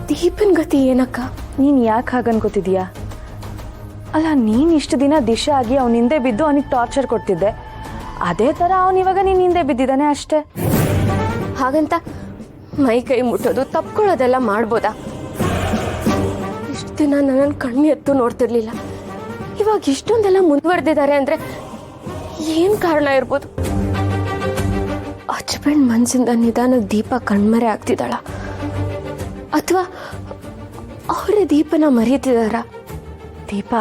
ದೀಪನ್ ಗತಿ ಏನಕ್ಕ? ನೀನು ಯಾಕೆ ಹಾಗನ್ಕೋತಿದೀಯಾ? ಅಲ್ಲ, ನೀನು ಇಷ್ಟು ದಿನ ದಿಶೆ ಆಗಿ ಅವನ ಹಿಂದೆ ಬಿದ್ದು ಅವನಿಗೆ ಟಾರ್ಚರ್ ಕೊಡ್ತಿದ್ದೆ. ಅದೇ ಥರ ಅವನು ಇವಾಗ ನೀನು ಹಿಂದೆ ಬಿದ್ದಿದ್ದಾನೆ ಅಷ್ಟೇ. ಹಾಗಂತ ಮೈ ಕೈ ಮುಟ್ಟೋದು ತಪ್ಕೊಳ್ಳೋದೆಲ್ಲ ಮಾಡ್ಬೋದಾ? ಇಷ್ಟು ದಿನ ನನ್ನನ್ನು ಕಣ್ಣು ಎತ್ತು ನೋಡ್ತಿರ್ಲಿಲ್ಲ, ಇವಾಗ ಇಷ್ಟೊಂದೆಲ್ಲ ಮುಂದುವರೆದಿದ್ದಾರೆ ಅಂದರೆ ಏನು ಕಾರಣ ಇರ್ಬೋದು? ಹಸ್ಬೆಂಡ್ ಮನಸ್ಸಿಂದ ನಿಧಾನಕ್ಕೆ ದೀಪ ಕಣ್ಮರೆ ಆಗ್ತಿದ್ದಾಳ, ಅಥವಾ ಅವರೇ ದೀಪನ ಮರೀತಿದಾರ? ದೀಪ,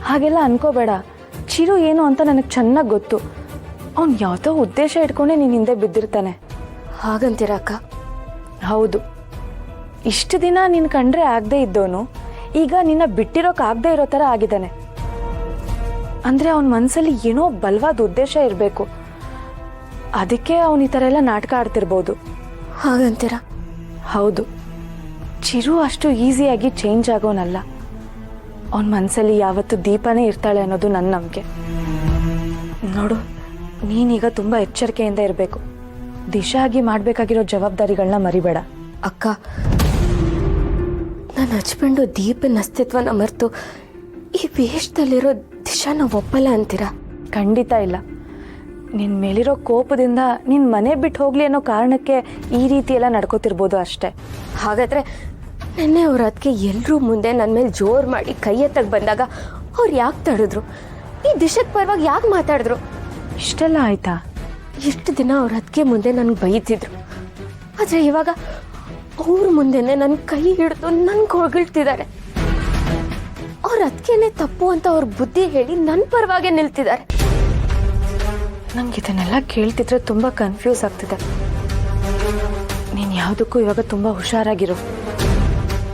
ಹಾಗೆಲ್ಲ ಅನ್ಕೋಬೇಡ. ಚಿರು ಏನು ಅಂತ ನನಗೆ ಚೆನ್ನಾಗಿ ಗೊತ್ತು. ಅವ್ನು ಯಾವುದೋ ಉದ್ದೇಶ ಇಟ್ಕೊಂಡೇ ನೀನು ಹಿಂದೆ ಬಿದ್ದಿರ್ತಾನೆ. ಹಾಗಂತೀರಕ್ಕ? ಹೌದು. ಇಷ್ಟು ದಿನ ನೀನು ಕಂಡ್ರೆ ಆಗದೆ ಇದ್ದವನು ಈಗ ನಿನ್ನ ಬಿಟ್ಟಿರೋಕ್ಕಾಗದೇ ಇರೋ ಥರ ಆಗಿದ್ದಾನೆ. ಅಂದರೆ ಅವನ ಮನಸ್ಸಲ್ಲಿ ಏನೋ ಬಲವಾದ ಉದ್ದೇಶ ಇರಬೇಕು. ಅದಕ್ಕೆ ಅವನು ಈ ಥರ ಎಲ್ಲ ನಾಟಕ ಆಡ್ತಿರ್ಬೋದು. ಹಾಗಂತೀರ? ಹೌದು. ಚಿರು ಅಷ್ಟು ಈಸಿಯಾಗಿ ಚೇಂಜ್ ಆಗೋನಲ್ಲ. ಅವನ ಮನಸ್ಸಲ್ಲಿ ಯಾವತ್ತೂ ದೀಪನೇ ಇರ್ತಾಳೆ ಅನ್ನೋದು ನನ್ನ ನಂಬಿಕೆ. ನೋಡು, ನೀನೀಗ ತುಂಬ ಎಚ್ಚರಿಕೆಯಿಂದ ಇರಬೇಕು. ದಿಶಾ ಆಗಿ ಮಾಡಬೇಕಾಗಿರೋ ಜವಾಬ್ದಾರಿಗಳನ್ನ ಮರಿಬೇಡ. ಅಕ್ಕ, ನನ್ನ ಹಸ್ಬೆಂಡು ದೀಪನ ಅಸ್ತಿತ್ವನ ಮರೆತು ಈ ವೇಷದಲ್ಲಿರೋ ದಿಶಾನ ಒಪ್ಪಲ್ಲ ಅಂತೀರಾ? ಖಂಡಿತ ಇಲ್ಲ. ನಿನ್ನ ಮೇಲಿರೋ ಕೋಪದಿಂದ ನಿನ್ನ ಮನೆ ಬಿಟ್ಟು ಹೋಗಲಿ ಅನ್ನೋ ಕಾರಣಕ್ಕೆ ಈ ರೀತಿ ಎಲ್ಲ ನಡ್ಕೋತಿರ್ಬೋದು ಅಷ್ಟೇ. ಹಾಗಾದರೆ ನೆನ್ನೆ ಅವ್ರ ಅದಕ್ಕೆ ಎಲ್ಲರೂ ಮುಂದೆ ನನ್ನ ಮೇಲೆ ಜೋರು ಮಾಡಿ ಕೈ ಎತ್ತಕ್ಕೆ ಬಂದಾಗ ಅವ್ರು ಯಾಕೆ ತಡೆದ್ರು? ಈ ದಿಶಕ್ಕೆ ಪರವಾಗಿ ಯಾಕೆ ಮಾತಾಡಿದ್ರು? ಇಷ್ಟೆಲ್ಲ ಆಯ್ತಾ? ಇಷ್ಟು ದಿನ ಅವ್ರ ಅದಕ್ಕೆ ಮುಂದೆ ನನಗೆ ಬೈತಿದ್ರು, ಆದರೆ ಇವಾಗ ಅವ್ರ ಮುಂದೆನೆ ನನ್ನ ಕೈ ಹಿಡಿದು ನನ್ಗೆ ಹೊಗಳ್ತಿದ್ದಾರೆ. ಅವ್ರ ಅದಕ್ಕೇನೆ ತಪ್ಪು ಅಂತ ಅವ್ರ ಬುದ್ಧಿ ಹೇಳಿ ನನ್ನ ಪರವಾಗೆ ನಿಲ್ತಿದ್ದಾರೆ. ನಂಗೆ ಇದನ್ನೆಲ್ಲ ಕೇಳ್ತಿದ್ರೆ ತುಂಬ ಕನ್ಫ್ಯೂಸ್ ಆಗ್ತಿದೆ. ನೀನು ಯಾವುದಕ್ಕೂ ಇವಾಗ ತುಂಬ ಹುಷಾರಾಗಿರು.